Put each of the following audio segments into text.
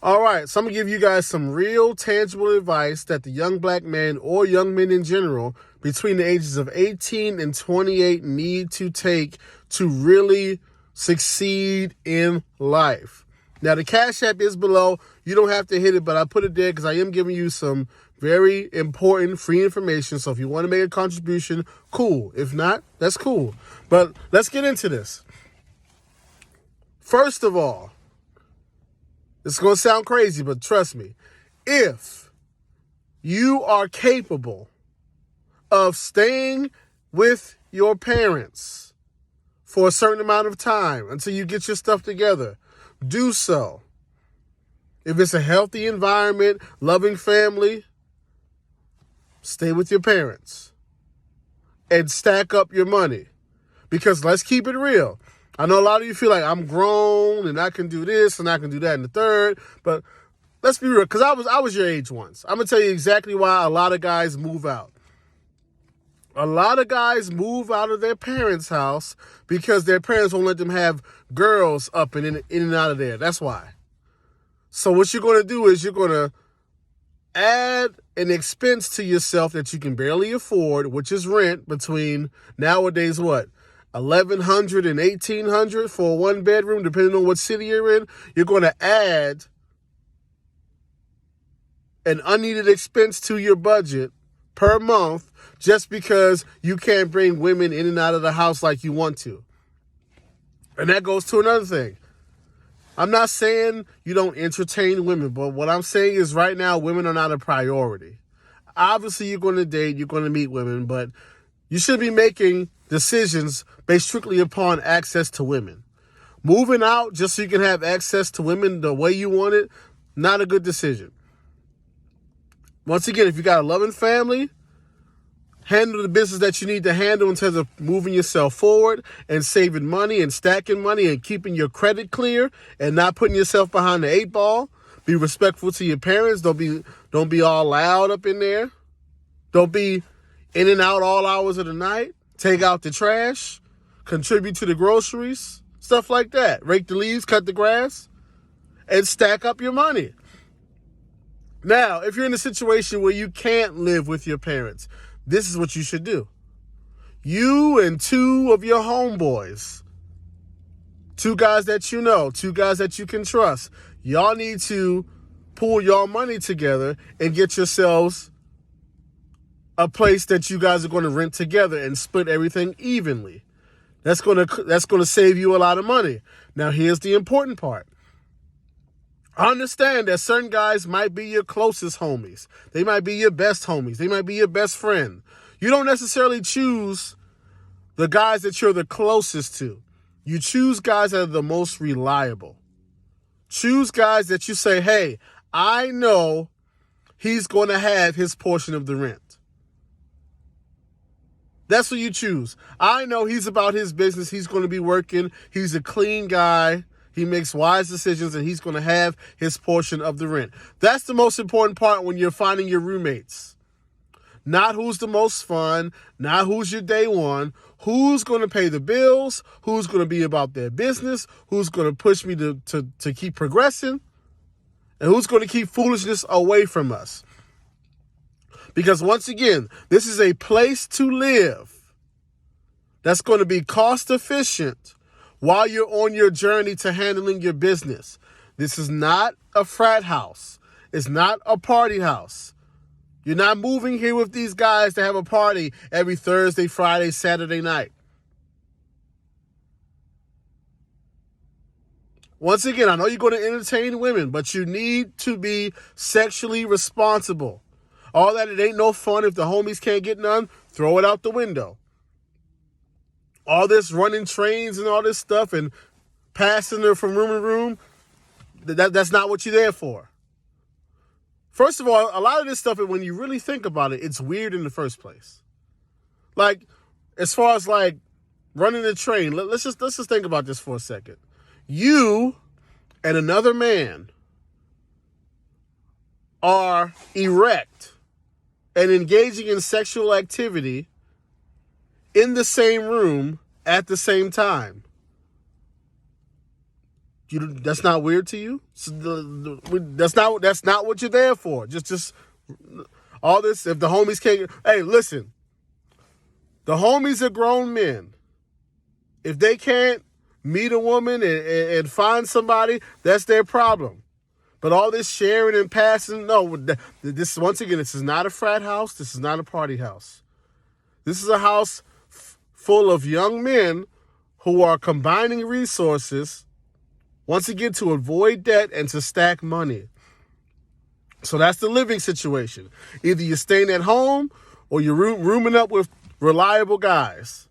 All right, so I'm going to give you guys some real tangible advice that the young black man or young men in general between the ages of 18 and 28 need to take to really succeed in life. Now, the Cash App is below. You don't have to hit it, but I put it there because I am giving you some very important free information. So if you want to make a contribution, cool. If not, that's cool. But let's get into this. First of all, it's going to sound crazy, but trust me. If you are capable of staying with your parents for a certain amount of time until you get your stuff together, do so. If it's a healthy environment, loving family, stay with your parents and stack up your money. Because let's keep it real. I know a lot of you feel like I'm grown and I can do this and I can do that and the third, but let's be real, because I was your age once. I'm going to tell you exactly why a lot of guys move out. A lot of guys move out of their parents' house because their parents won't let them have girls up and in and out of there. That's why. So what you're going to do is you're going to add an expense to yourself that you can barely afford, which is rent, between nowadays what? $1,100 and $1,800 for a one bedroom, depending on what city you're in. You're going to add an unneeded expense to your budget per month just because you can't bring women in and out of the house like you want to. And that goes to another thing. I'm not saying you don't entertain women, but what I'm saying is right now women are not a priority. Obviously, you're going to date, you're going to meet women, but you should be making decisions based strictly upon access to women. Moving out just so you can have access to women the way you want it, not a good decision. Once again, if you got a loving family, handle the business that you need to handle in terms of moving yourself forward and saving money and stacking money and keeping your credit clear and not putting yourself behind the eight ball. Be respectful to your parents. Don't be all loud up in there. Don't be in and out all hours of the night. Take out the trash. Contribute to the groceries. Stuff like that. Rake the leaves, cut the grass, and stack up your money. Now, if you're in a situation where you can't live with your parents, this is what you should do. You and two of your homeboys, two guys that you know, two guys that you can trust, y'all need to pull your money together and get yourselves a place that you guys are going to rent together and split everything evenly. That's going to save you a lot of money. Now, here's the important part. Understand that certain guys might be your closest homies. They might be your best homies. They might be your best friend. You don't necessarily choose the guys that you're the closest to. You choose guys that are the most reliable. Choose guys that you say, hey, I know he's going to have his portion of the rent. That's what you choose. I know he's about his business. He's going to be working. He's a clean guy. He makes wise decisions, and he's going to have his portion of the rent. That's the most important part when you're finding your roommates. Not who's the most fun, not who's your day one, who's going to pay the bills, who's going to be about their business, who's going to push me to keep progressing, and who's going to keep foolishness away from us. Because once again, this is a place to live that's going to be cost efficient while you're on your journey to handling your business. This is not a frat house. It's not a party house. You're not moving here with these guys to have a party every Thursday, Friday, Saturday night. Once again, I know you're going to entertain women, but you need to be sexually responsible. All that, it ain't no fun if the homies can't get none, throw it out the window. All this running trains and all this stuff and passing her from room to room, that's not what you're there for. First of all, a lot of this stuff, when you really think about it, it's weird in the first place. Like, as far as like running a train, let's just think about this for a second. You and another man are erect and engaging in sexual activity in the same room at the same time. That's not weird to you? So that's not what you're there for. Just all this. If the homies can't, hey, listen. The homies are grown men. If they can't meet a woman and find somebody, that's their problem. But all this sharing and passing, no. This once again, this is not a frat house. This is not a party house. This is a house full of young men who are combining resources, once again, to avoid debt and to stack money. So that's the living situation. Either you're staying at home or you're rooming up with reliable guys.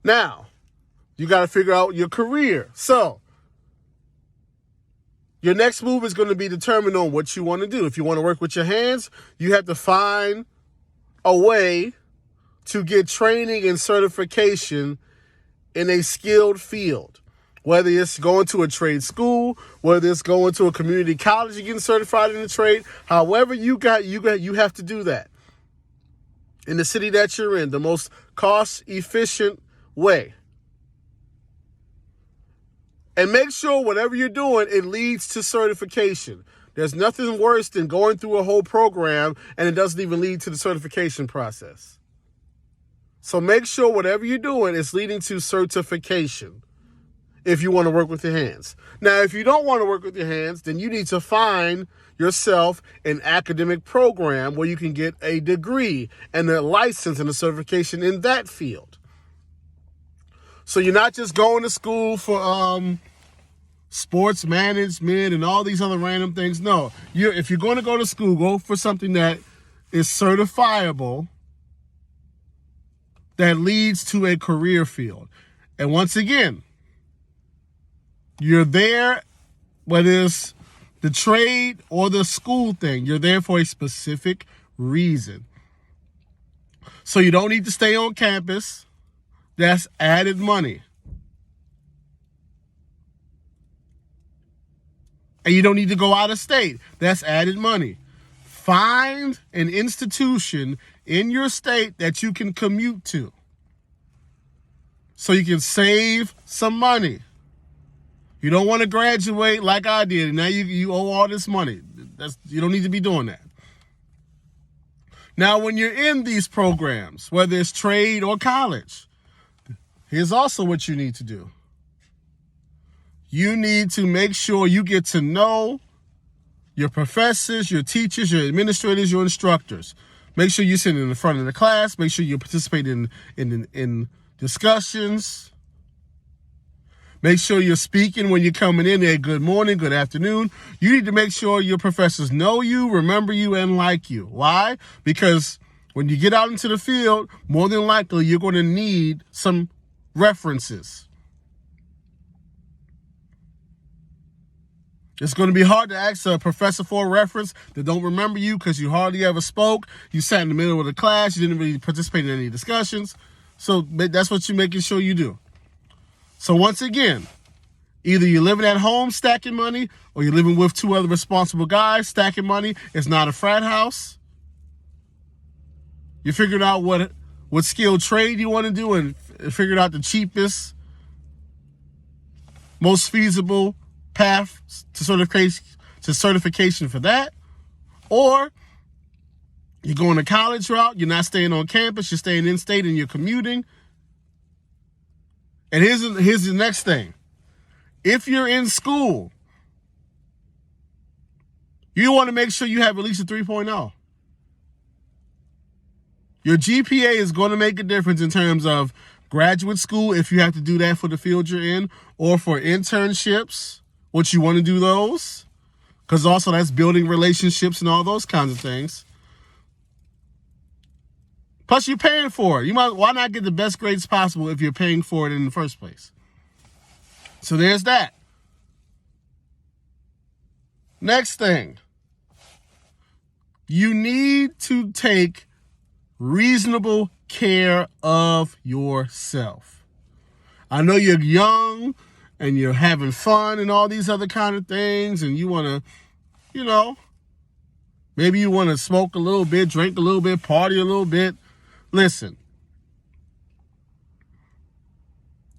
Now, you got to figure out your career. So, your next move is going to be determined on what you want to do. If you want to work with your hands, you have to find a way to get training and certification in a skilled field. Whether it's going to a trade school, whether it's going to a community college and getting certified in the trade, however you have to do that in the city that you're in, the most cost-efficient way. And make sure whatever you're doing, it leads to certification. There's nothing worse than going through a whole program and it doesn't even lead to the certification process. So make sure whatever you're doing is leading to certification if you want to work with your hands. Now, if you don't want to work with your hands, then you need to find yourself an academic program where you can get a degree and a license and a certification in that field. So you're not just going to school for sports management and all these other random things. No, if you're going to go to school, go for something that is certifiable, that leads to a career field. And once again, you're there, whether it's the trade or the school thing, you're there for a specific reason. So you don't need to stay on campus. That's added money. And you don't need to go out of state. That's added money. Find an institution in your state that you can commute to so you can save some money. You don't want to graduate like I did, and now you owe all this money. You don't need to be doing that. Now, when you're in these programs, whether it's trade or college, here's also what you need to do. You need to make sure you get to know your professors, your teachers, your administrators, your instructors. Make sure you're sitting in the front of the class. Make sure you participate in discussions. Make sure you're speaking when you're coming in there. Good morning, good afternoon. You need to make sure your professors know you, remember you, and like you. Why? Because when you get out into the field, more than likely you're going to need some references. It's going to be hard to ask a professor for a reference that don't remember you because you hardly ever spoke. You sat in the middle of the class. You didn't really participate in any discussions. So that's what you're making sure you do. So once again, either you're living at home stacking money or you're living with two other responsible guys stacking money. It's not a frat house. You figured out what skilled trade you want to do and figured out the cheapest, most feasible path to certification for that. Or you're going the college route. You're not staying on campus. You're staying in state and you're commuting. And here's the next thing. If you're in school, you want to make sure you have at least a 3.0. Your GPA is going to make a difference in terms of graduate school, if you have to do that for the field you're in, or for internships, what you want to do those, because also that's building relationships and all those kinds of things. Plus, you're paying for it. Why not get the best grades possible if you're paying for it in the first place? So there's that. Next thing. You need to take reasonable care of yourself. I know you're young and you're having fun and all these other kind of things, and you want to, maybe you want to smoke a little bit, drink a little bit, party a little bit. Listen,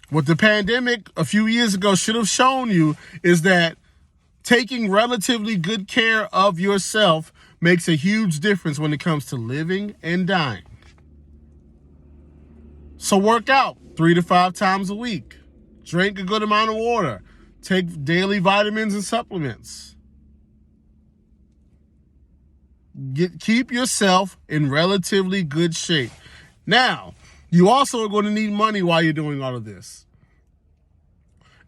What the pandemic a few years ago should have shown you is that taking relatively good care of yourself makes a huge difference when it comes to living and dying. So work out 3 to 5 times a week. Drink a good amount of water. Take daily vitamins and supplements. Keep yourself in relatively good shape. Now, you also are going to need money while you're doing all of this.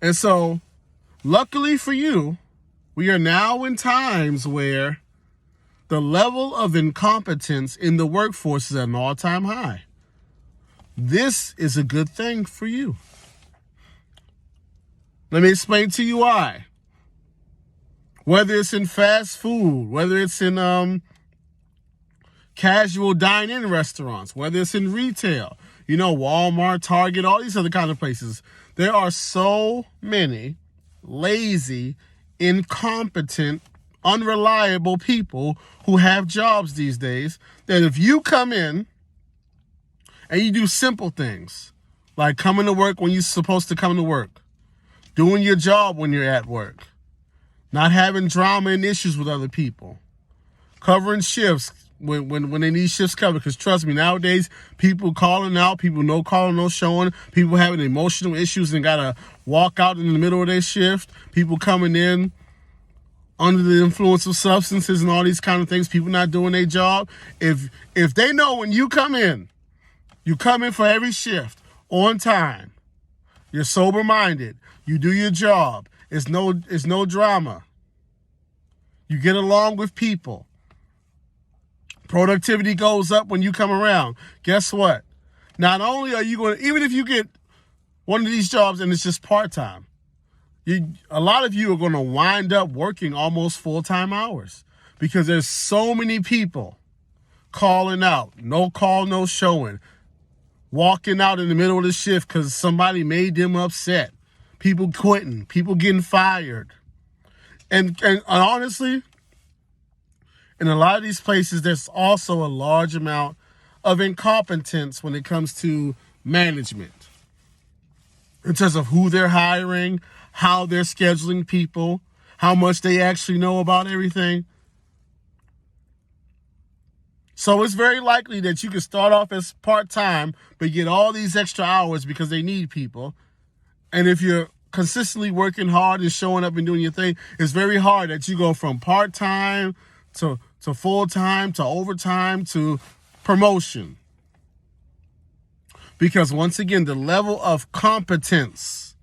And so, luckily for you, we are now in times where the level of incompetence in the workforce is at an all-time high. This is a good thing for you. Let me explain to you why. Whether it's in fast food, whether it's in casual dine-in restaurants, whether it's in retail, Walmart, Target, all these other kind of places, there are so many lazy, incompetent, unreliable people who have jobs these days that if you come in and you do simple things like coming to work when you're supposed to come to work, doing your job when you're at work, not having drama and issues with other people, covering shifts when they need shifts covered. Because trust me, nowadays, people calling out, people no calling, no showing, people having emotional issues and got to walk out in the middle of their shift, people coming in under the influence of substances and all these kind of things, people not doing their job. If they know when you come in for every shift on time, you're sober-minded, you do your job, it's no drama, you get along with people, productivity goes up when you come around, guess what? Not only are you going to, even if you get one of these jobs and it's just part-time, a lot of you are going to wind up working almost full-time hours because there's so many people calling out, no call, no showing, walking out in the middle of the shift because somebody made them upset, people quitting, people getting fired. And honestly, in a lot of these places, there's also a large amount of incompetence when it comes to management in terms of who they're hiring, how they're scheduling people, how much they actually know about everything. So it's very likely that you can start off as part-time, but get all these extra hours because they need people. And if you're consistently working hard and showing up and doing your thing, it's very hard that you go from part-time to full-time to overtime to promotion. Because once again, the level of competence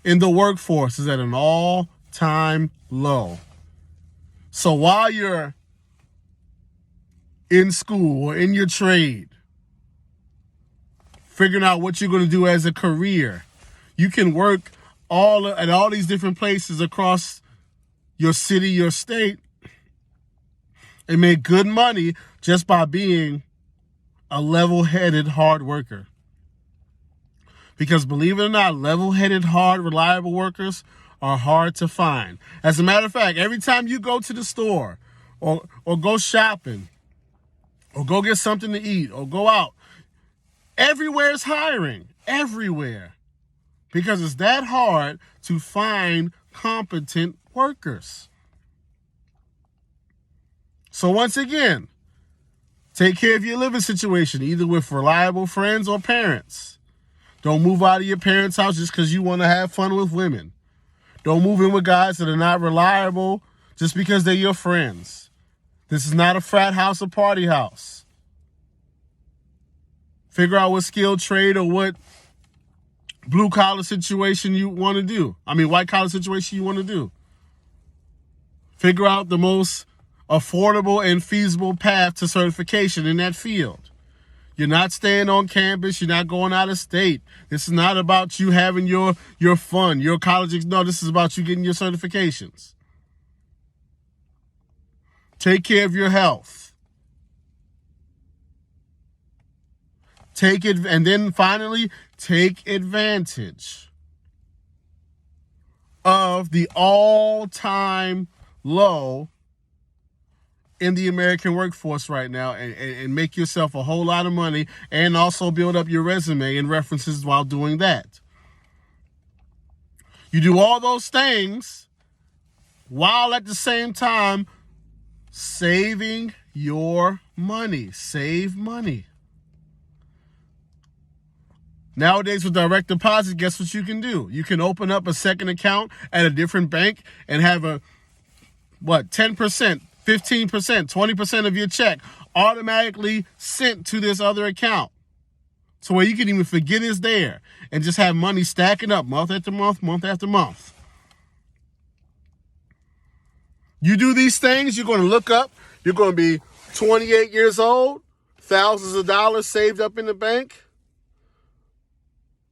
in the workforce is at an all-time low. So while you're in school or in your trade, figuring out what you're going to do as a career, you can work at all these different places across your city, your state, and make good money just by being a level-headed hard worker. Because believe it or not, level-headed, hard, reliable workers are hard to find. As a matter of fact, every time you go to the store or go shopping or go get something to eat or go out, everywhere is hiring. Everywhere. Because it's that hard to find competent workers. So once again, take care of your living situation, either with reliable friends or parents. Don't move out of your parents' house just because you want to have fun with women. Don't move in with guys that are not reliable just because they're your friends. This is not a frat house or party house. Figure out what skilled trade or what blue-collar situation you want to do. White-collar situation you want to do. Figure out the most affordable and feasible path to certification in that field. You're not staying on campus. You're not going out of state. This is not about you having your fun, your college. No, this is about you getting your certifications. Take care of your health. And then finally, take advantage of the all-time low in the American workforce right now and make yourself a whole lot of money and also build up your resume and references while doing that. You do all those things while at the same time saving your money. Save money. Nowadays with direct deposit, guess what you can do? You can open up a second account at a different bank and have 10%, 15%, 20% of your check automatically sent to this other account. So where you can even forget it's there and just have money stacking up month after month, month after month. You do these things, you're going to look up, you're going to be 28 years old, thousands of dollars saved up in the bank,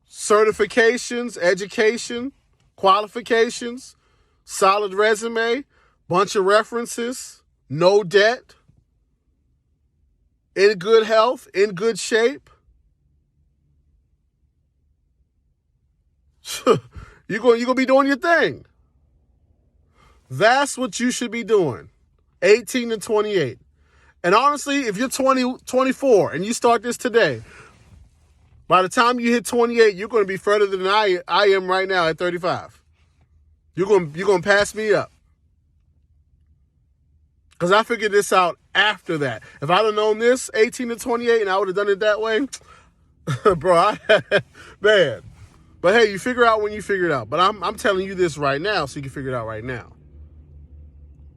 certifications, education, qualifications, solid resume, bunch of references, no debt, in good health, in good shape. You're going to be doing your thing. That's what you should be doing. 18 to 28. And honestly, if you're 24 and you start this today, by the time you hit 28, you're going to be further than I am right now at 35. You're going to pass me up. Because I figured this out after that. If I'd have known this 18 to 28 and I would have done it that way, bro, man. But hey, you figure out when you figure it out. But I'm telling you this right now so you can figure it out right now.